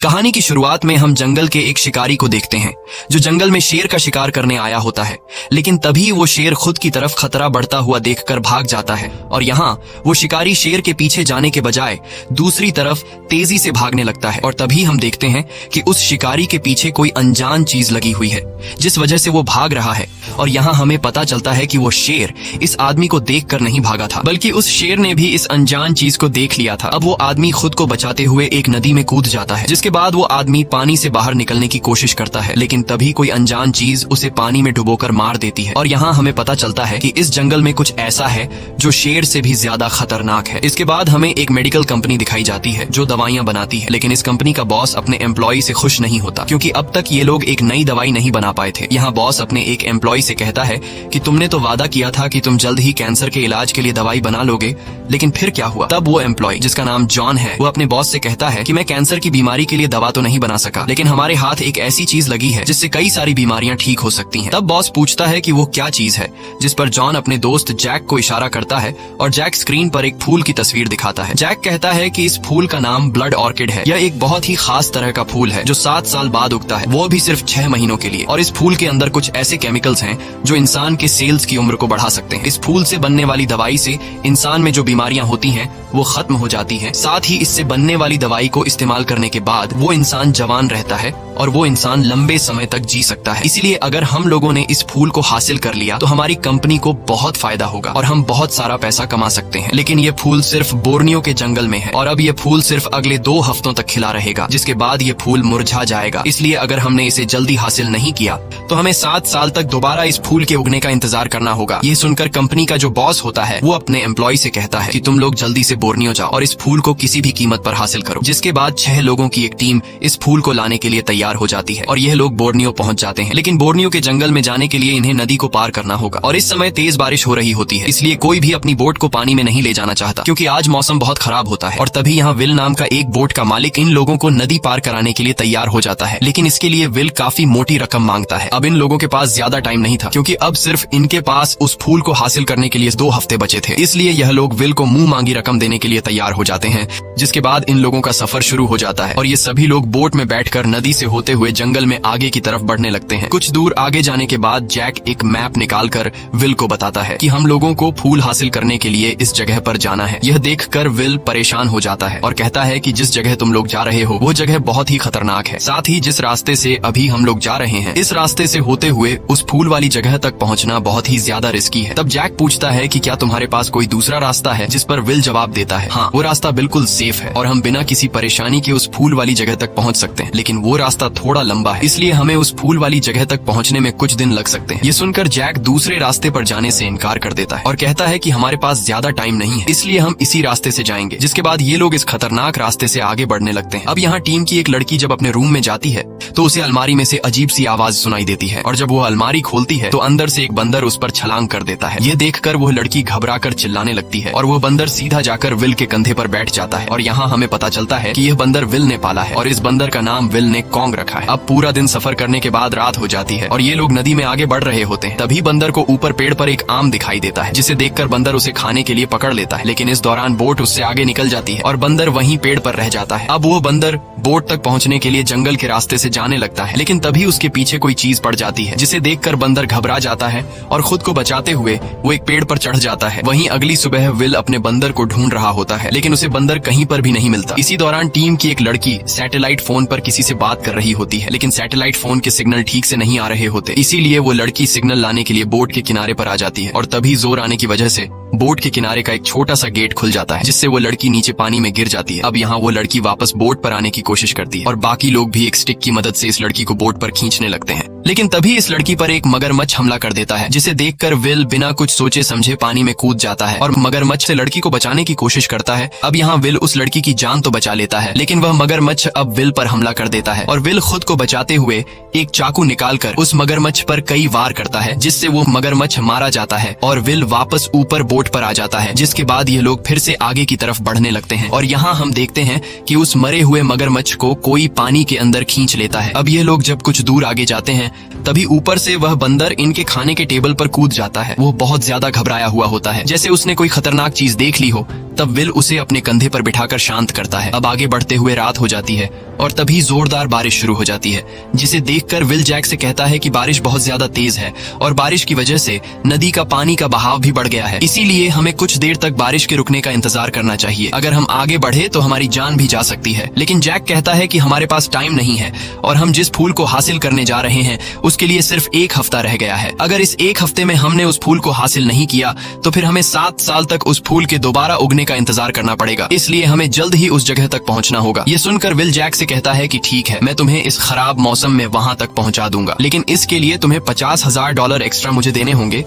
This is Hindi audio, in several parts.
कहानी की शुरुआत में हम जंगल के एक शिकारी को देखते हैं जो जंगल में शेर का शिकार करने आया होता है। लेकिन तभी वो शेर खुद की तरफ खतरा बढ़ता हुआ देखकर भाग जाता है और यहाँ वो शिकारी शेर के पीछे जाने के बजाय दूसरी तरफ तेजी से भागने लगता है। और तभी हम देखते हैं कि उस शिकारी के पीछे कोई अनजान चीज लगी हुई है जिस वजह से वो भाग रहा है। और यहाँ हमें पता चलता है कि वो शेर इस आदमी को देखकर नहीं भागा था, बल्कि उस शेर ने भी इस अनजान चीज को देख लिया था। अब वो आदमी खुद को बचाते हुए एक नदी में कूद जाता है, जिसके बाद वो आदमी पानी से बाहर निकलने की कोशिश करता है। लेकिन तभी कोई अनजान चीज उसे पानी में डुबोकर मार देती है। और यहाँ हमें पता चलता है कि इस जंगल में कुछ ऐसा है जो शेर से भी ज्यादा खतरनाक है। इसके बाद हमें एक मेडिकल कंपनी दिखाई जाती है जो दवाइयां बनाती है। लेकिन इस कंपनी का बॉस अपने एम्प्लॉय से खुश नहीं होता, क्योंकि अब तक ये लोग एक नई दवाई नहीं बना पाए थे। यहाँ बॉस अपने एक एम्प्लॉय से कहता है कि तुमने तो वादा किया था कि तुम जल्द ही कैंसर के इलाज के लिए दवाई बना लोगे, लेकिन फिर क्या हुआ? तब वो एम्प्लॉय, जिसका नाम जॉन है, वो अपने बॉस से कहता है कि मैं कैंसर की बीमारी के लिए दवा तो नहीं बना सका, लेकिन हमारे हाथ एक ऐसी चीज लगी है जिससे कई सारी बीमारियां ठीक हो सकती हैं। तब बॉस पूछता है कि वो क्या चीज है, जिस पर जॉन अपने दोस्त जैक को इशारा करता है और जैक स्क्रीन पर एक फूल की तस्वीर दिखाता है। जैक कहता है कि इस फूल का नाम ब्लड ऑर्किड है। यह एक बहुत ही खास तरह का फूल है जो 7 साल बाद उगता है, वो भी सिर्फ 6 महीनों के लिए। और इस फूल के अंदर कुछ ऐसे केमिकल्स हैं जो इंसान के सेल्स की उम्र को बढ़ा सकते हैं। इस फूल से बनने वाली दवाई से इंसान में जो बीमारियां होती हैं वो खत्म हो जाती हैं। साथ ही इससे बनने वाली दवाई को इस्तेमाल करने के बाद वो इंसान जवान रहता है और वो इंसान लंबे समय तक जी सकता है। इसलिए अगर हम लोगों ने इस फूल को हासिल कर लिया तो हमारी कंपनी को बहुत फायदा होगा और हम बहुत सारा पैसा कमा सकते हैं। लेकिन ये फूल सिर्फ बोर्नियो के जंगल में है और अब ये फूल सिर्फ अगले 2 हफ्तों तक खिला रहेगा, जिसके बाद ये फूल मुरझा जाएगा। इसलिए अगर हमने इसे जल्दी हासिल नहीं किया तो हमें 7 साल तक दोबारा इस फूल के उगने का इंतजार करना होगा। ये सुनकर कंपनी का जो बॉस होता है वो अपने एम्प्लॉय से कहता है कि तुम लोग जल्दी से बोर्नियो जाओ और इस फूल को किसी भी कीमत पर हासिल करो। जिसके बाद 6 लोगों की एक टीम इस फूल को लाने के लिए तैयार हो जाती है और यह लोग बोर्नियो पहुंच जाते हैं। लेकिन बोर्नियो के जंगल में जाने के लिए इन्हें नदी को पार करना होगा और इस समय तेज बारिश हो रही होती है, इसलिए कोई भी अपनी बोट को पानी में नहीं ले जाना चाहता, क्योंकि आज मौसम बहुत खराब होता है। और तभी यहाँ विल नाम का एक बोट का मालिक इन लोगों को नदी पार कराने के लिए तैयार हो जाता है। लेकिन इसके लिए विल काफी मोटी रकम मांगता है। अब इन लोगों के पास ज्यादा टाइम नहीं था, क्योंकि अब सिर्फ इनके पास उस फूल को हासिल करने के लिए 2 हफ्ते बचे थे। इसलिए यह लोग विल को मुंह मांगी रकम देने के लिए तैयार हो जाते हैं। जिसके बाद इन लोगों का सफर शुरू हो जाता है और ये सभी लोग बोट में बैठकर नदी से होते हुए जंगल में आगे की तरफ बढ़ने लगते हैं। कुछ दूर आगे जाने के बाद जैक एक मैप निकालकर विल को बताता है कि हम लोगों को फूल हासिल करने के लिए इस जगह पर जाना है। यह देखकर विल परेशान हो जाता है और कहता है कि जिस जगह तुम लोग जा रहे हो वो जगह बहुत ही खतरनाक है। साथ ही जिस रास्ते से अभी हम लोग जा रहे हैं, इस रास्ते से होते हुए उस फूल वाली जगह तक पहुंचना बहुत ही ज्यादा रिस्की है। तब जैक पूछता है कि क्या तुम्हारे पास कोई दूसरा रास्ता है, जिस पर विल जवाब देता है हाँ, वो रास्ता बिल्कुल सेफ है और हम बिना किसी परेशानी के उस फूल वाली जगह तक पहुंच सकते हैं। लेकिन वो रास्ता थोड़ा लंबा है, इसलिए हमें उस फूल वाली जगह तक पहुंचने में कुछ दिन लग सकते हैं। ये सुनकर जैक दूसरे रास्ते पर जाने से इनकार कर देता है और कहता है कि हमारे पास ज्यादा टाइम नहीं है, इसलिए हम इसी रास्ते से जाएंगे। जिसके बाद ये लोग इस खतरनाक रास्ते से आगे बढ़ने लगते हैं। अब यहाँ टीम की एक लड़की जब अपने रूम में जाती है तो उसे अलमारी में से अजीब सी आवाज सुनाई देती है और जब वो अलमारी खोलती है तो अंदर से एक बंदर उस पर छलांग कर देता है। ये देखकर वो लड़की घबराकर चिल्लाने लगती है और वो बंदर सीधा जाकर विल के कंधे पर बैठ जाता है। और यहाँ हमें पता चलता है कि यह बंदर विल ने पाला है और इस बंदर का नाम विल ने कॉन्ग रखा है। अब पूरा दिन सफर करने के बाद रात हो जाती है और ये लोग नदी में आगे बढ़ रहे होते हैं। तभी बंदर को ऊपर पेड़ पर एक आम दिखाई देता है, जिसे देखकर बंदर उसे खाने के लिए पकड़ लेता है। लेकिन इस दौरान बोट उससे आगे निकल जाती है और बंदर वहीं पेड़ पर रह जाता है। अब वो बंदर बोट तक पहुंचने के लिए जंगल के रास्ते से जाने लगता है, लेकिन तभी उसके पीछे कोई चीज पड़ जाती है, जिसे देखकर बंदर घबरा जाता है और खुद को बचाते हुए वो एक पेड़ पर चढ़ जाता है। वहीं अगली सुबह विल अपने बंदर को ढूंढ रहा होता है, लेकिन उसे बंदर कहीं पर भी नहीं मिलता। इसी दौरान टीम की एक लड़की सैटेलाइट फोन पर किसी से बात कर रही होती है, लेकिन सैटेलाइट फोन के सिग्नल ठीक से नहीं आ रहे होते। इसीलिए वो लड़की सिग्नल लाने के लिए बोट के किनारे पर आ जाती है और तभी जोर आने की वजह से बोट के किनारे का एक छोटा सा गेट खुल जाता है, जिससे वो लड़की नीचे पानी में गिर जाती है। अब यहाँ वो लड़की वापस बोट पर आने की कोशिश करती है और बाकी लोग भी एक स्टिक की मदद से इस लड़की को बोट पर खींचने लगते हैं। लेकिन तभी इस लड़की पर एक मगरमच्छ हमला कर देता है, जिसे देखकर विल बिना कुछ सोचे समझे पानी में कूद जाता है और मगरमच्छ से लड़की को बचाने की कोशिश करता है। अब यहाँ विल उस लड़की की जान तो बचा लेता है, लेकिन वह मगरमच्छ अब विल पर हमला कर देता है और विल खुद को बचाते हुए एक चाकू निकालकर उस मगरमच्छ पर कई वार करता है, जिससे वो मगरमच्छ मारा जाता है और विल वापस ऊपर बोट पर आ जाता है। जिसके बाद ये लोग फिर से आगे की तरफ बढ़ने लगते हैं और यहाँ हम देखते हैं कि उस मरे हुए मगरमच्छ को कोई पानी के अंदर खींच लेता है। अब ये लोग जब कुछ दूर आगे जाते हैं तभी ऊपर से वह बंदर इनके खाने के टेबल पर कूद जाता है। वो बहुत ज्यादा घबराया हुआ होता है, जैसे उसने कोई खतरनाक चीज देख ली हो। तब विल उसे अपने कंधे पर बिठाकर शांत करता है। अब आगे बढ़ते हुए रात हो जाती है और तभी जोरदार बारिश शुरू हो जाती है, जिसे देखकर विल जैक से कहता है कि बारिश बहुत ज्यादा तेज है और बारिश की वजह से नदी का पानी का बहाव भी बढ़ गया है, इसीलिए हमें कुछ देर तक बारिश के रुकने का इंतजार करना चाहिए। अगर हम आगे बढ़े तो हमारी जान भी जा सकती है। लेकिन जैक कहता है कि हमारे पास टाइम नहीं है और हम जिस फूल को हासिल करने जा रहे हैं उसके लिए सिर्फ 1 हफ्ता रह गया है। अगर इस 1 हफ्ते में हमने उस फूल को हासिल नहीं किया तो फिर हमें 7 साल तक उस फूल के दोबारा उगने का इंतजार करना पड़ेगा, इसलिए हमें जल्द ही उस जगह तक पहुंचना होगा। ये सुनकर विल जैक से कहता है कि ठीक है, मैं तुम्हें इस खराब मौसम में वहां तक पहुंचा दूंगा, लेकिन इसके लिए तुम्हें $50,000 एक्स्ट्रा मुझे देने होंगे।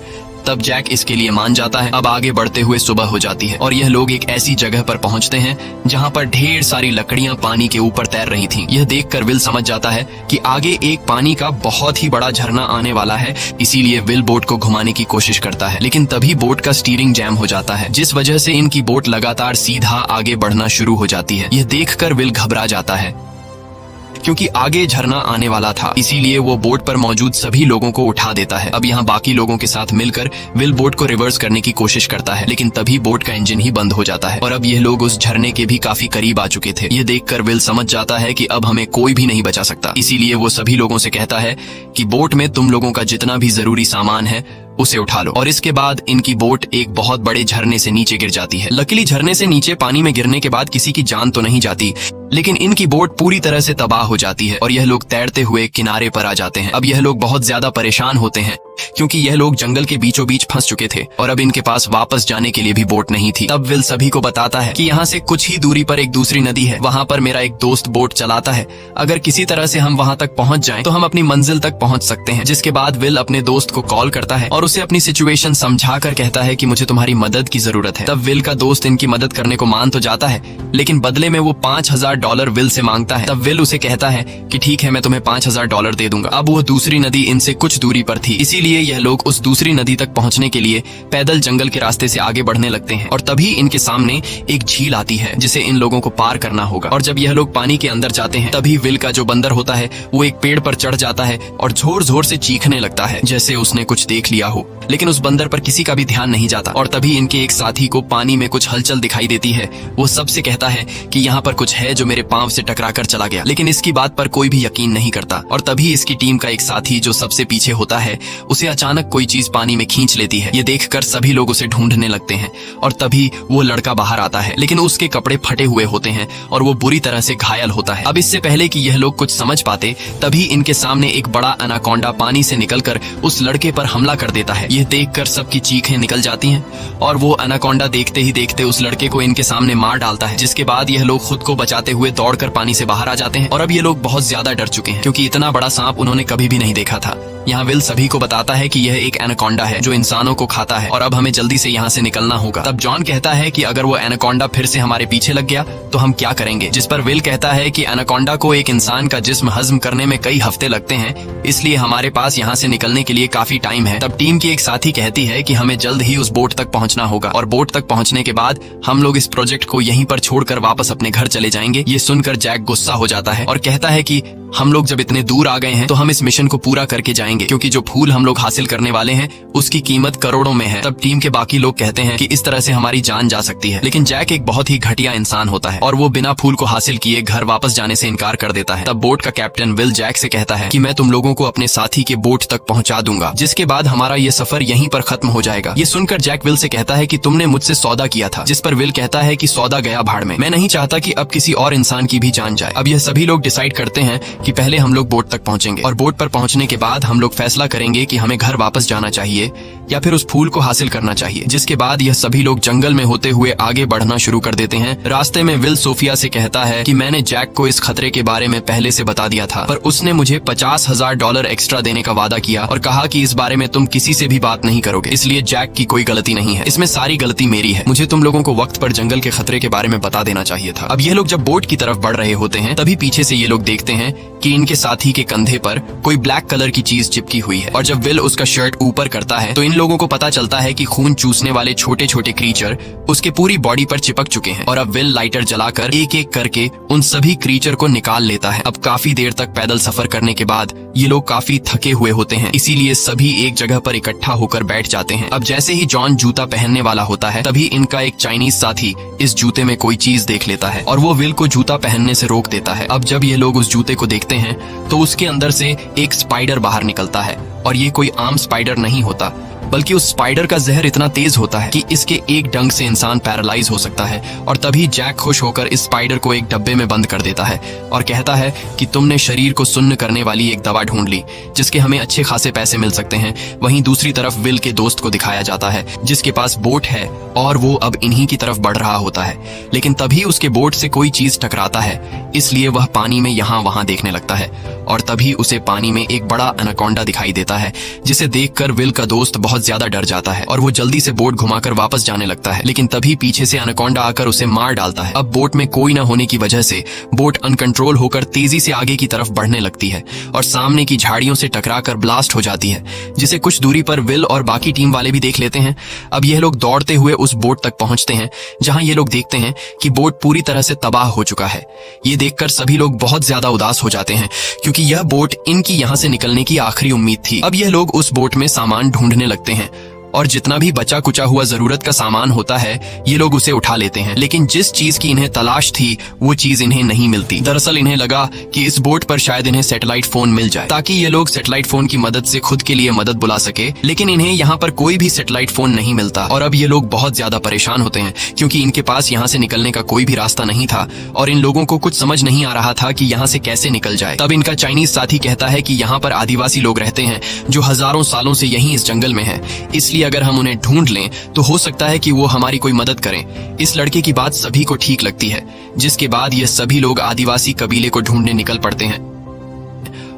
तब जैक इसके लिए मान जाता है। अब आगे बढ़ते हुए सुबह हो जाती है और यह लोग एक ऐसी जगह पर पहुंचते हैं जहां पर ढेर सारी लकड़ियां पानी के ऊपर तैर रही थीं। यह देखकर विल समझ जाता है कि आगे एक पानी का बहुत ही बड़ा झरना आने वाला है, इसीलिए विल बोट को घुमाने की कोशिश करता है। लेकिन तभी बोट का स्टीयरिंग जैम हो जाता है, जिस वजह से इनकी बोट लगातार सीधा आगे बढ़ना शुरू हो जाती है। यह देखकर विल घबरा जाता है क्योंकि आगे झरना आने वाला था, इसीलिए वो बोट पर मौजूद सभी लोगों को उठा देता है। अब यहाँ बाकी लोगों के साथ मिलकर विल बोट को रिवर्स करने की कोशिश करता है, लेकिन तभी बोट का इंजन ही बंद हो जाता है और अब ये लोग उस झरने के भी काफी करीब आ चुके थे। ये देखकर विल समझ जाता है कि अब हमें कोई भी नहीं बचा सकता, इसीलिए वो सभी लोगों से कहता है कि बोट में तुम लोगों का जितना भी जरूरी सामान है उसे उठा लो। और इसके बाद इनकी बोट एक बहुत बड़े झरने से नीचे गिर जाती है। लकीली झरने से नीचे पानी में गिरने के बाद किसी की जान तो नहीं जाती, लेकिन इनकी बोट पूरी तरह से तबाह हो जाती है और यह लोग तैरते हुए किनारे पर आ जाते हैं। अब यह लोग बहुत ज्यादा परेशान होते हैं क्योंकि यह लोग जंगल के बीचों बीच फंस चुके थे और अब इनके पास वापस जाने के लिए भी बोट नहीं थी। तब विल सभी को बताता है कि यहाँ से कुछ ही दूरी पर एक दूसरी नदी है, वहाँ पर मेरा एक दोस्त बोट चलाता है, अगर किसी तरह से हम वहाँ तक पहुँच जाएं तो हम अपनी मंजिल तक पहुँच सकते हैं। जिसके बाद विल अपने दोस्त को कॉल करता है और उसे अपनी सिचुएशन समझाकर कहता है कि मुझे तुम्हारी मदद की जरूरत है। तब विल का दोस्त इनकी मदद करने को मान तो जाता है, लेकिन बदले में वो $5,000 विल से मांगता है। तब विल उसे कहता है कि ठीक है, मैं तुम्हें $5,000 दे दूंगा। अब वो दूसरी नदी इनसे कुछ दूरी पर थी, इसीलिए यह लोग उस दूसरी नदी तक पहुंचने के लिए पैदल जंगल के रास्ते से आगे बढ़ने लगते हैं और तभी इनके सामने एक झील आती है जिसे इन लोगों को पार करना होगा। और जब यह लोग पानी के अंदर जाते हैं तभी विल का जो बंदर होता है वो एक पेड़ पर चढ़ जाता है और जोर जोर से चीखने लगता है जैसे उसने कुछ देख लिया हो, लेकिन उस बंदर पर किसी का भी ध्यान नहीं जाता। और तभी इनके एक साथी को पानी में कुछ हलचल दिखाई देती है। वो सबसे कहता है कि यहाँ पर कुछ है जो मेरे पांव से टकरा कर चला गया, लेकिन इसकी बात पर कोई भी यकीन नहीं करता। और तभी इसकी टीम का एक साथी जो सबसे पीछे होता है उसे अचानक कोई चीज पानी में खींच लेती है। ये देखकर सभी लोग उसे ढूंढने लगते हैं और तभी वो लड़का बाहर आता है, लेकिन उसके कपड़े फटे हुए होते हैं और वो बुरी तरह से घायल होता है। अब इससे पहले कि यह लोग कुछ समझ पाते तभी इनके सामने एक बड़ा एनाकोंडा पानी से निकलकर उस लड़के पर हमला कर देता है। यह देखकर सबकी चीखें निकल जाती हैं और वो एनाकोंडा देखते ही देखते उस लड़के को इनके सामने मार डालता है, जिसके बाद यह लोग खुद को बचाते हुए दौड़कर पानी से बाहर आ जाते हैं। और अब ये लोग बहुत ज्यादा डर चुके हैं क्योंकि इतना बड़ा सांप उन्होंने कभी भी नहीं देखा था। यहाँ विल सभी को बताता है कि यह एक एनाकोंडा है जो इंसानों को खाता है और अब हमें जल्दी से यहाँ से निकलना होगा। तब जॉन कहता है कि अगर वो एनाकोंडा फिर से हमारे पीछे लग गया तो हम क्या करेंगे, जिस पर विल कहता है कि एनाकोंडा को एक इंसान का जिस्म हजम करने में कई हफ्ते लगते हैं, इसलिए हमारे पास यहाँ से निकलने के लिए काफी टाइम है। तब टीम की एक साथी कहती है कि हमें जल्द ही उस बोट तक पहुँचना होगा और बोट तक पहुँचने के बाद हम लोग इस प्रोजेक्ट को यहीं पर छोड़कर वापस अपने घर चले जाएंगे। ये सुनकर जैक गुस्सा हो जाता है और कहता है कि हम लोग जब इतने दूर आ गए हैं तो हम इस मिशन को पूरा करके जाएंगे, क्योंकि जो फूल हम लोग हासिल करने वाले हैं उसकी कीमत करोड़ों में है। तब टीम के बाकी लोग कहते हैं कि इस तरह से हमारी जान जा सकती है, लेकिन जैक एक बहुत ही घटिया इंसान होता है और वो बिना फूल को हासिल किए घर वापस जाने से इनकार कर देता है। तब बोट का कैप्टन विल जैक से कहता है कि मैं तुम लोगों को अपने साथी के बोट तक पहुंचा दूंगा, जिसके बाद हमारा ये सफर यहीं पर खत्म हो जाएगा। ये सुनकर जैक विल से कहता है कि तुमने मुझसे सौदा किया था, जिस पर विल कहता है कि सौदा गया भाड़ में, मैं नहीं चाहता कि अब किसी और इंसान की भी जान जाए। अब यह सभी लोग डिसाइड करते हैं कि पहले हम लोग बोट तक पहुंचेंगे और बोट पर पहुंचने के बाद हम लोग फैसला करेंगे कि हमें घर वापस जाना चाहिए या फिर उस फूल को हासिल करना चाहिए। जिसके बाद यह सभी लोग जंगल में होते हुए आगे बढ़ना शुरू कर देते हैं। रास्ते में विल सोफिया से कहता है कि मैंने जैक को इस खतरे के बारे में पहले से बता दिया था, पर उसने मुझे $50,000 एक्स्ट्रा देने का वादा किया और कहा कि इस बारे में तुम किसी से भी बात नहीं करोगे, इसलिए जैक की कोई गलती नहीं है, इसमें सारी गलती मेरी है। मुझे तुम लोगों को वक्त पर जंगल के खतरे के बारे में बता देना चाहिए था। अब ये लोग जब बोट की तरफ बढ़ रहे होते हैं तभी पीछे से ये लोग देखते हैं कि इनके साथी के कंधे पर कोई ब्लैक कलर की चीज चिपकी हुई है। और जब विल उसका शर्ट ऊपर करता है तो इन लोगों को पता चलता है कि खून चूसने वाले छोटे छोटे क्रीचर उसके पूरी बॉडी पर चिपक चुके हैं। और अब विल लाइटर जलाकर एक एक करके उन सभी क्रीचर को निकाल लेता है। अब काफी देर तक पैदल सफर करने के बाद ये लोग काफी थके हुए होते हैं, इसीलिए सभी एक जगह पर इकट्ठा होकर बैठ जाते हैं। अब जैसे ही जॉन जूता पहनने वाला होता है तभी इनका एक चाइनीज साथी इस जूते में कोई चीज देख लेता है और वो विल को जूता पहनने से रोक देता है। अब जब ये लोग उस जूते को देखते हैं तो उसके अंदर से एक स्पाइडर बाहर निकलता है और ये कोई आम स्पाइडर नहीं होता, बल्कि उस स्पाइडर का जहर इतना तेज होता है कि इसके एक डंक से इंसान पैरालाइज हो सकता है। और तभी जैक खुश होकर इस स्पाइडर को एक डब्बे में बंद कर देता है और कहता है कि तुमने शरीर को सुन्न करने वाली एक दवा ढूंढ ली जिसके हमें अच्छे खासे पैसे मिल सकते हैं। वहीं दूसरी तरफ विल के दोस्त को दिखाया जाता है जिसके पास बोट है और वो अब इन्हीं की तरफ बढ़ रहा होता है, लेकिन तभी उसके बोट से कोई चीज टकराता है, इसलिए वह पानी में यहाँ वहां देखने लगता है। और तभी उसे पानी में एक बड़ा एनाकोंडा दिखाई देता है जिसे देखकर विल का दोस्त बहुत ज्यादा डर जाता है और वो जल्दी से बोट घुमाकर वापस जाने लगता है, लेकिन तभी पीछे से एनाकोंडा आकर उसे मार डालता है। अब बोट में कोई न होने की वजह से बोट अनकंट्रोल होकर तेजी से आगे की तरफ बढ़ने लगती है और सामने की झाड़ियों से टकराकर ब्लास्ट हो जाती है, जिसे कुछ दूरी पर विल और बाकी टीम वाले भी देख लेते हैं। अब यह लोग दौड़ते हुए उस बोट तक पहुंचते हैं जहां ये लोग देखते हैं कि बोट पूरी तरह से तबाह हो चुका है। ये देखकर सभी लोग बहुत ज्यादा उदास हो जाते हैं क्योंकि यह बोट इनकी यहाँ से निकलने की आखिरी उम्मीद थी। अब यह लोग उस बोट में सामान ढूंढने लगते हैं और जितना भी बचा कुचा हुआ जरूरत का सामान होता है ये लोग उसे उठा लेते हैं, लेकिन जिस चीज की इन्हें तलाश थी वो चीज इन्हें नहीं मिलती। दरअसल इन्हें लगा कि इस बोट पर शायद इन्हें सैटेलाइट फोन मिल जाए ताकि ये लोग सैटेलाइट फोन की मदद से खुद के लिए मदद बुला सके, लेकिन इन्हें यहाँ पर कोई भी सैटेलाइट फोन नहीं मिलता। और अब ये लोग बहुत ज्यादा परेशान होते हैं क्योंकि इनके पास यहाँ से निकलने का कोई भी रास्ता नहीं था और इन लोगों को कुछ समझ नहीं आ रहा था कि यहाँ से कैसे निकल जाए। तब इनका चाइनीज साथी कहता है कि यहाँ पर आदिवासी लोग रहते हैं जो हजारों सालों से यहीं इस जंगल में है, इसलिए अगर हम उन्हें ढूंढ लें तो हो सकता है कि वो हमारी कोई मदद करें। इस लड़के की बात सभी को ठीक लगती है, जिसके बाद ये सभी लोग आदिवासी कबीले को ढूंढने निकल पड़ते हैं।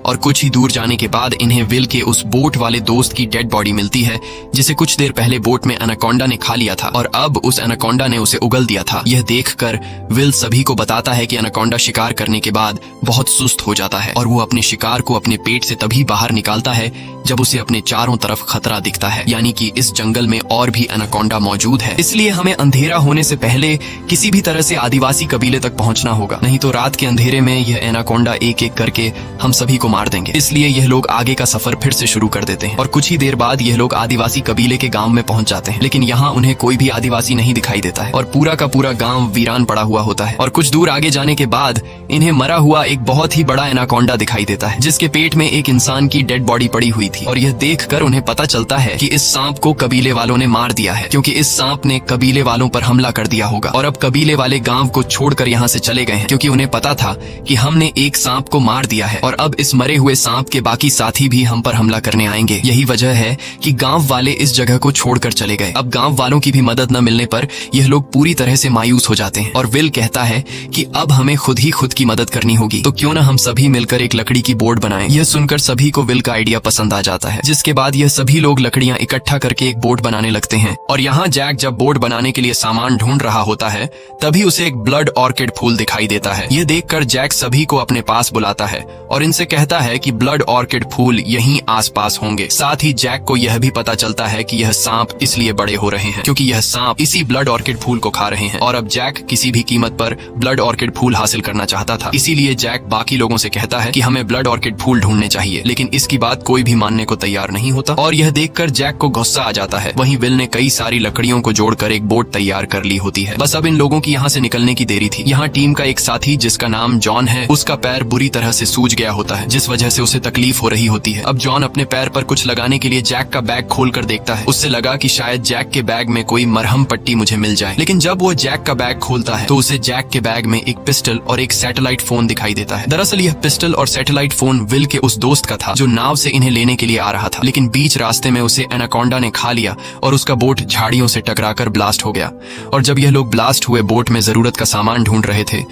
और कुछ ही दूर जाने के बाद इन्हें विल के उस बोट वाले दोस्त की डेड बॉडी मिलती है जिसे कुछ देर पहले बोट में एनाकोंडा ने खा लिया था और अब उस एनाकोंडा ने उसे उगल दिया था। यह देखकर विल सभी को बताता है कि एनाकोंडा शिकार करने के बाद बहुत सुस्त हो जाता है और वो अपने शिकार को अपने पेट से तभी बाहर निकालता है जब उसे अपने चारों तरफ खतरा दिखता है, यानी कि इस जंगल में और भी एनाकोंडा मौजूद है। इसलिए हमें अंधेरा होने से पहले किसी भी तरह से आदिवासी कबीले तक पहुंचना होगा, नहीं तो रात के अंधेरे में यह एनाकोंडा एक एक करके हम सभी को मार देंगे। इसलिए यह लोग आगे का सफर फिर से शुरू कर देते हैं और कुछ ही देर बाद यह लोग आदिवासी कबीले के गांव में पहुंच जाते हैं, लेकिन यहाँ उन्हें कोई भी आदिवासी नहीं दिखाई देता है और पूरा का पूरा गांव वीरान पड़ा हुआ होता है। और कुछ दूर आगे जाने के बाद इन्हें मरा हुआ एक बहुत ही बड़ा एनाकोंडा दिखाई देता है जिसके पेट में एक इंसान की डेड बॉडी पड़ी हुई थी। और यह देखकर उन्हें पता चलता है कि इस सांप को कबीले वालों ने मार दिया है क्योंकि इस सांप ने कबीले वालों पर हमला कर दिया होगा और अब कबीले वाले गांव को छोड़कर यहाँ से चले गए हैं क्योंकि उन्हें पता था कि हमने एक सांप को मार दिया है और अब इस मरे हुए सांप के बाकी साथी भी हम पर हमला करने आएंगे। यही वजह है कि गांव वाले इस जगह को छोड़कर चले गए। अब गांव वालों की भी मदद न मिलने पर यह लोग पूरी तरह से मायूस हो जाते हैं और विल कहता है कि अब हमें खुद ही खुद की मदद करनी होगी, तो क्यों न हम सभी मिलकर एक लकड़ी की बोट बनाएं। यह सुनकर सभी को विल का आइडिया पसंद आ जाता है, जिसके बाद यह सभी लोग लकड़ियां इकट्ठा करके एक बोट बनाने लगते हैं। और यहाँ जैक जब बोट बनाने के लिए सामान ढूंढ रहा होता है तभी उसे एक ब्लड ऑर्किड फूल दिखाई देता है। यह देखकर जैक सभी को अपने पास बुलाता है और इनसे कहता है कि ब्लड ऑर्किड फूल यहीं आसपास होंगे। साथ ही जैक को यह भी पता चलता है कि यह सांप इसलिए बड़े हो रहे हैं क्योंकि यह सांप इसी ब्लड ऑर्किड फूल को खा रहे हैं और अब जैक किसी भी कीमत पर ब्लड ऑर्किड फूल हासिल करना चाहता था। इसीलिए जैक बाकी लोगों से कहता है कि हमें ब्लड ऑर्किड फूल ढूंढने चाहिए, लेकिन इसकी बात कोई भी मानने को तैयार नहीं होता और यह देखकर जैक को गुस्सा आ जाता है। वहीं विल ने कई सारी लकड़ियों को जोड़कर एक बोट तैयार कर ली होती है। बस अब इन लोगों की यहाँ से निकलने की देरी थी। यहाँ टीम का एक साथी जिसका नाम जॉन है, उसका पैर बुरी तरह से सूज गया होता है जिस वजह से उसे तकलीफ हो रही होती है। अब जॉन अपने पैर पर कुछ लगाने के लिए जैक का बैग खोलकर देखता है। उससे लगा कि शायद जैक के बैग में कोई मरहम पट्टी मुझे मिल जाए, लेकिन जब वो जैक का बैग खोलता है तो उसे जैक के बैग में एक पिस्टल और एक सैटेलाइट फोन दिखाई देता है। दरअसल यह पिस्टल और सैटेलाइट फोन विल के उस दोस्त का था जो नाव से इन्हें लेने के लिए आ रहा था, लेकिन बीच रास्ते में उसे एनाकोंडा ने खा लिया और उसका बोट झाड़ियों से टकराकर ब्लास्ट हो गया। और जब यह लोग ब्लास्ट हुए बोट में जरूरत का सामान ढूंढ रहे थे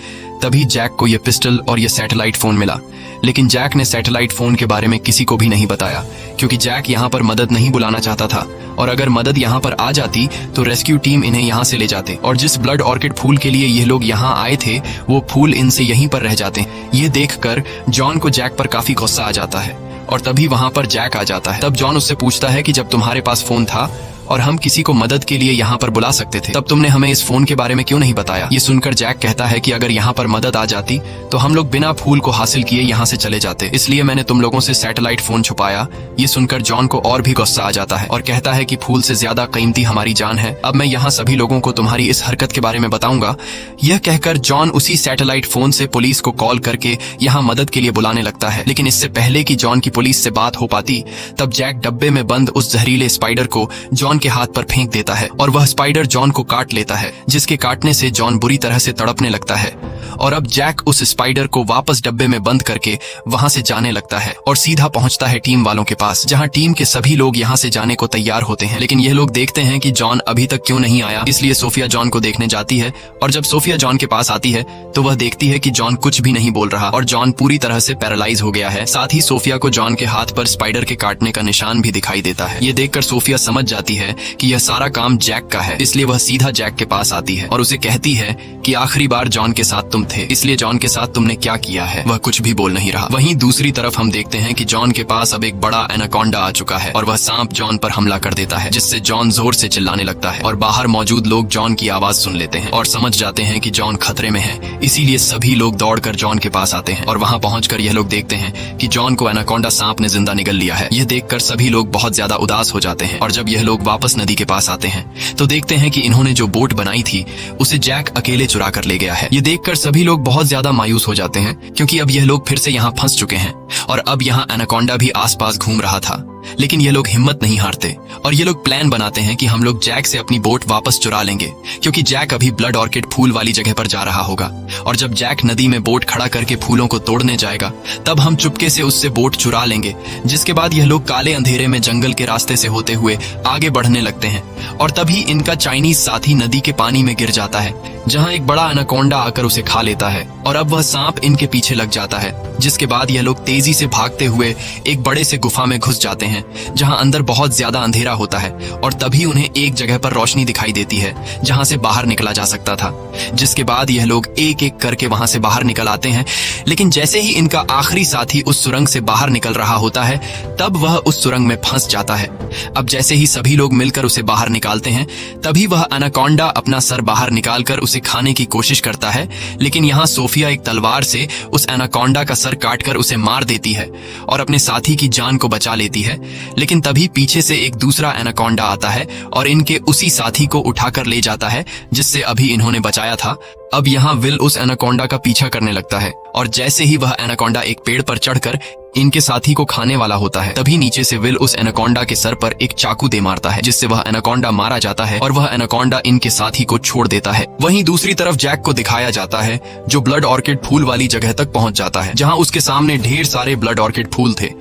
तभी जैक को यह पिस्टल और यह सैटेलाइट फोन मिला, लेकिन जैक ने सैटेलाइट फोन के बारे में किसी को भी नहीं बताया, क्योंकि जैक यहाँ पर मदद नहीं बुलाना चाहता था, और अगर मदद यहाँ पर आ जाती तो रेस्क्यू टीम इन्हें यहाँ से ले जाते, और जिस ब्लड ऑर्किड फूल के लिए ये लोग यहाँ आए थे वो फूल इनसे यहीं पर रह जाते। ये देखकर जॉन को जैक पर काफी गुस्सा आ जाता है, और तभी वहाँ पर जैक आ जाता है। तब जॉन उससे पूछता है कि जब तुम्हारे पास फोन था और हम किसी को मदद के लिए यहाँ पर बुला सकते थे, तब तुमने हमें इस फोन के बारे में क्यों नहीं बताया? ये सुनकर जैक कहता है कि अगर यहाँ पर मदद आ जाती तो हम लोग बिना फूल को हासिल किए यहाँ से चले जाते, इसलिए मैंने तुम लोगों से सैटेलाइट फोन छुपाया। ये सुनकर जॉन को और भी गुस्सा आ जाता है और कहता है कि फूल से ज्यादा कीमती हमारी जान है, अब मैं यहाँ सभी लोगों को तुम्हारी इस हरकत के बारे में बताऊंगा। यह कहकर जॉन उसी सैटेलाइट फोन से पुलिस को कॉल करके यहाँ मदद के लिए बुलाने लगता है। लेकिन इससे पहले कि जॉन की पुलिस से बात हो पाती, तब जैक डब्बे में बंद उस जहरीले स्पाइडर को जॉन के हाथ पर फेंक देता है, और वह स्पाइडर जॉन को काट लेता है, जिसके काटने से जॉन बुरी तरह से तड़पने लगता है। और अब जैक उस स्पाइडर को वापस डब्बे में बंद करके वहां से जाने लगता है और सीधा पहुंचता है टीम वालों के पास, जहां टीम के सभी लोग यहां से जाने को तैयार होते हैं। लेकिन ये लोग देखते हैं कि जॉन अभी तक क्यों नहीं आया, इसलिए सोफिया जॉन को देखने जाती है, और जब सोफिया जॉन के पास आती है तो वह देखती है कि जॉन कुछ भी नहीं बोल रहा और जॉन पूरी तरह से पैरालाइज हो गया है। साथ ही सोफिया को जॉन के हाथ पर स्पाइडर के काटने का निशान भी दिखाई देता है। ये देखकर सोफिया समझ जाती है कि यह सारा काम जैक का है, इसलिए वह सीधा जैक के पास आती है और उसे कहती है कि आखिरी बार जॉन के साथ तुम थे, इसलिए जॉन के साथ तुमने क्या किया है? वह कुछ भी बोल नहीं रहा। वहीं दूसरी तरफ हम देखते हैं कि जॉन के पास अब एक बड़ा एनाकोंडा आ चुका है और वह सांप जॉन पर हमला कर देता है, जिससे जॉन जोर से चिल्लाने लगता है और बाहर मौजूद लोग जॉन की आवाज सुन लेते हैं और समझ जाते हैं कि जॉन खतरे में है। इसीलिए सभी लोग दौड़कर जॉन के पास आते हैं और वहां पहुंचकर यह लोग देखते हैं कि जॉन को एनाकोंडा सांप ने जिंदा निगल लिया है। यह देखकर सभी लोग बहुत ज्यादा उदास हो जाते हैं और जब यह लोग वापस नदी के पास आते हैं तो देखते हैं कि इन्होंने जो बोट बनाई थी उसे जैक अकेले चुरा कर ले गया है। ये देखकर सभी लोग बहुत ज्यादा मायूस हो जाते हैं, क्योंकि अब यह लोग फिर से यहाँ फंस चुके हैं और अब यहाँ एनाकोंडा भी आसपास घूम रहा था। लेकिन ये लोग हिम्मत नहीं हारते और ये लोग प्लान बनाते हैं कि हम लोग जैक से अपनी बोट वापस चुरा लेंगे, क्योंकि जैक अभी ब्लड ऑर्किड फूल वाली जगह पर जा रहा होगा, और जब जैक नदी में बोट खड़ा करके फूलों को तोड़ने जाएगा तब हम चुपके से उससे बोट चुरा लेंगे। जिसके बाद यह लोग काले अंधेरे में जंगल के रास्ते से होते हुए आगे बढ़ने लगते हैं और तभी इनका चाइनीज साथी नदी के पानी में गिर जाता है, जहां एक बड़ा एनाकोंडा आकर उसे खा लेता है और अब वह सांप इनके पीछे लग जाता है। जिसके बाद यह लोग तेजी से भागते हुए एक बड़े से गुफा में घुस जाते हैं, जहां अंदर बहुत ज्यादा अंधेरा होता है और तभी उन्हें एक जगह पर रोशनी दिखाई देती है जहां से बाहर निकला जा सकता था। जिसके बाद यह लोग एक एक करके वहां से बाहर निकल आते हैं, लेकिन जैसे ही इनका आखिरी साथी उस सुरंग से बाहर निकल रहा होता है तब वह उस सुरंग में फंस जाता है। अब जैसे ही सभी लोग मिलकर उसे बाहर निकालते हैं तभी वह एनाकोंडा अपना सर बाहर निकालकर उसे खाने की कोशिश करता है, लेकिन यहाँ सोफिया एक तलवार से उस एनाकोंडा का सर काटकर उसे मार देती है और अपने साथी की जान को बचा लेती है। लेकिन तभी पीछे से एक दूसरा एनाकोंडा आता है और इनके उसी साथी को उठाकर ले जाता है जिससे अभी इन्होंने बचाया था। अब यहाँ विल उस एनाकोंडा का पीछा करने लगता है और जैसे ही वह एनाकोंडा एक पेड़ पर चढ़कर इनके साथी को खाने वाला होता है तभी नीचे से विल उस एनाकोंडा के सर पर एक चाकू दे मारता है, जिससे वह एनाकोंडा मारा जाता है और वह एनाकोंडा इनके साथी को छोड़ देता है। वहीं दूसरी तरफ जैक को दिखाया जाता है जो ब्लड ऑर्किड फूल वाली जगह तक पहुंच जाता है, जहां उसके सामने ढेर सारे ब्लड ऑर्किड फूल थे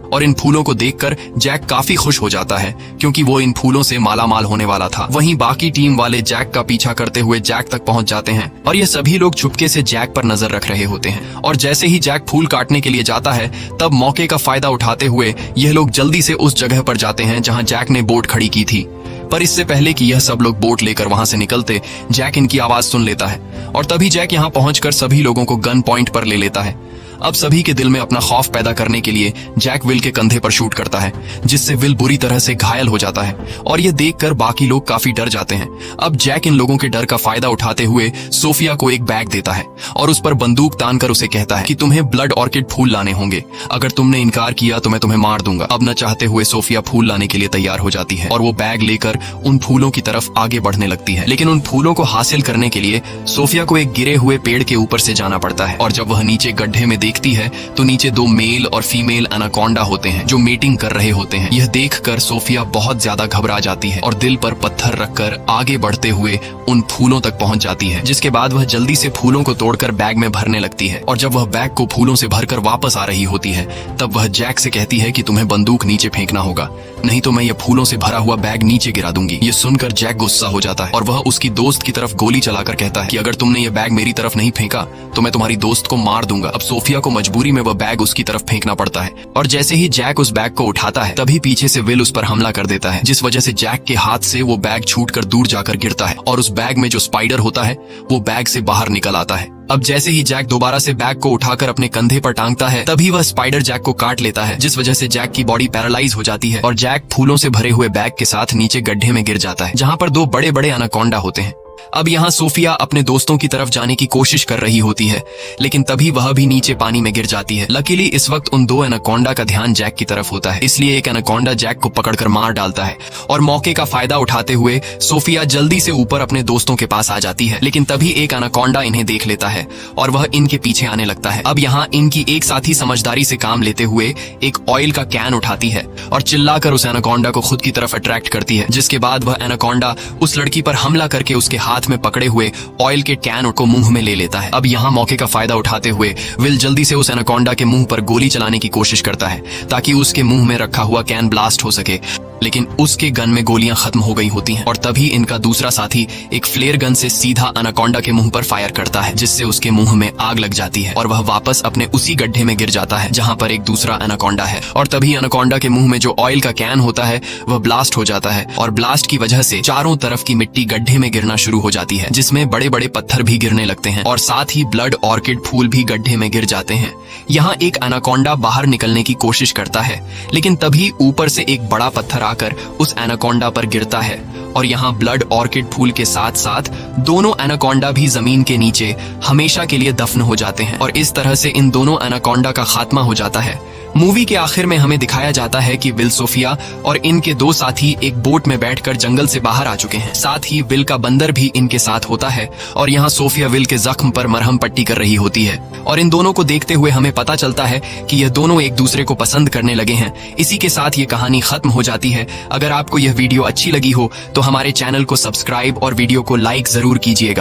और इन फूलों को देखकर जैक काफी खुश हो जाता है, क्योंकि वो इन फूलों से मालामाल होने वाला था। वहीं बाकी टीम वाले जैक का पीछा करते हुए जैक तक पहुंच जाते हैं और ये सभी लोग चुपके से जैक पर नजर रख रहे होते हैं और जैसे ही जैक फूल काटने के लिए जाता है तब मौके का फायदा उठाते हुए यह लोग जल्दी से उस जगह पर जाते हैं जहां जैक ने बोट खड़ी की थी। पर इससे पहले कि यह सब लोग बोट लेकर वहां से निकलते, जैक इनकी आवाज सुन लेता है और तभी जैक यहाँ पहुंचकर सभी लोगों को गन पॉइंट पर ले लेता है। अब सभी के दिल में अपना खौफ पैदा करने के लिए जैक विल के कंधे पर शूट करता है, जिससे विल बुरी तरह से घायल हो जाता है और यह देखकर बाकी लोग काफी डर जाते हैं। अब जैक इन लोगों के डर का फायदा उठाते हुए सोफिया को एक बैग देता है और उस पर बंदूक तानकर उसे कहता है कि तुम्हें ब्लड ऑर्किड फूल लाने होंगे, अगर तुमने इनकार किया तो मैं तुम्हें मार दूंगा। अब न चाहते हुए सोफिया फूल लाने के लिए तैयार हो जाती है और वो बैग लेकर उन फूलों की तरफ आगे बढ़ने लगती है, लेकिन उन फूलों को हासिल करने के लिए सोफिया को एक गिरे हुए पेड़ के ऊपर से जाना पड़ता है और जब वह नीचे गड्ढे में देखती है तो नीचे दो मेल और फीमेल एनाकोंडा होते हैं जो मीटिंग कर रहे होते हैं। यह देखकर सोफिया बहुत ज्यादा घबरा जाती है और दिल पर पत्थर रखकर आगे बढ़ते हुए उन फूलों तक पहुंच जाती है, जिसके बाद वह जल्दी से फूलों को तोड़कर बैग में भरने लगती है और जब वह बैग को फूलों से भरकर वापस आ रही होती है तब वह जैक से कहती है कि तुम्हें बंदूक नीचे फेंकना होगा, नहीं तो मैं ये फूलों से भरा हुआ बैग नीचे गिरा दूंगी। ये सुनकर जैक गुस्सा हो जाता है और वह उसकी दोस्त की तरफ गोली चलाकर कहता है कि अगर तुमने ये बैग मेरी तरफ नहीं फेंका तो मैं तुम्हारी दोस्त को मार दूंगा। अब सोफिया सोफिया को मजबूरी में वह बैग उसकी तरफ फेंकना पड़ता है और जैसे ही जैक उस बैग को उठाता है तभी पीछे से विल उस पर हमला कर देता है, जिस वजह से जैक के हाथ से वो बैग छूटकर दूर जाकर गिरता है और उस बैग में जो स्पाइडर होता है वो बैग से बाहर निकल आता है। अब जैसे ही जैक दोबारा से बैग को उठाकर अपने कंधे पर टांगता है तभी वह स्पाइडर जैक को काट लेता है, जिस वजह से जैक की बॉडी पैरालाइज हो जाती है और जैक फूलों से भरे हुए बैग के साथ नीचे गड्ढे में गिर जाता है जहाँ पर दो बड़े बड़े एनाकोंडा होते हैं। अब यहाँ सोफिया अपने दोस्तों की तरफ जाने की कोशिश कर रही होती है लेकिन तभी वह भी नीचे पानी में गिर जाती है। लकीली इस वक्त उन दो एनाकोंडा का ध्यान जैक की तरफ होता है, इसलिए एक एनाकोंडा जैक को पकड़कर मार डालता है और मौके का फायदा उठाते हुए सोफिया जल्दी से ऊपर अपने दोस्तों के पास आ जाती है। लेकिन तभी एक एनाकोंडा इन्हें देख लेता है और वह इनके पीछे आने लगता है। अब यहाँ इनकी एक साथी समझदारी से काम लेते हुए एक ऑयल का कैन उठाती है और चिल्लाकर उस एनाकोंडा को खुद की तरफ अट्रैक्ट करती है, जिसके बाद वह एनाकोंडा उस लड़की पर हमला करके उसके हाथ में पकड़े हुए ऑयल के कैन को मुंह में ले लेता है। अब यहाँ मौके का फायदा उठाते हुए विल जल्दी से उस एनाकोंडा के मुंह पर गोली चलाने की कोशिश करता है ताकि उसके मुंह में रखा हुआ कैन ब्लास्ट हो सके, लेकिन उसके गन में गोलियां खत्म हो गई होती हैं और तभी इनका दूसरा साथी एक फ्लेयर गन से सीधा एनाकोंडा के मुंह पर फायर करता है, जिससे उसके मुंह में आग लग जाती है और वह वापस अपने उसी गड्ढे में गिर जाता है जहां पर एक दूसरा एनाकोंडा है। और तभी एनाकोंडा के मुंह में जो ऑयल का कैन होता है वह ब्लास्ट हो जाता है और ब्लास्ट की वजह से चारों तरफ की मिट्टी गड्ढे में गिरना शुरू हो जाती है, जिसमें बड़े बड़े पत्थर भी गिरने लगते हैं और साथ ही ब्लड ऑर्किड फूल भी गड्ढे में गिर जाते हैं। यहाँ एक एनाकोंडा बाहर निकलने की कोशिश करता है लेकिन तभी ऊपर से एक बड़ा पत्थर आकर उस एनाकोंडा पर गिरता है और यहाँ ब्लड ऑर्किड फूल के साथ साथ दोनों एनाकोंडा भी जमीन के नीचे हमेशा के लिए दफन हो जाते हैं और इस तरह से इन दोनों एनाकोंडा का खात्मा हो जाता है। मूवी के आखिर में हमें दिखाया जाता है कि विल, सोफिया और इनके दो साथी एक बोट में बैठकर जंगल से बाहर आ चुके हैं। साथ ही विल का बंदर भी इनके साथ होता है और यहाँ सोफिया विल के जख्म पर मरहम पट्टी कर रही होती है और इन दोनों को देखते हुए हमें पता चलता है कि यह दोनों एक दूसरे को पसंद करने लगे हैं। इसी के साथ ये कहानी खत्म हो जाती है। अगर आपको यह वीडियो अच्छी लगी हो तो हमारे चैनल को सब्सक्राइब और वीडियो को लाइक जरूर कीजिएगा।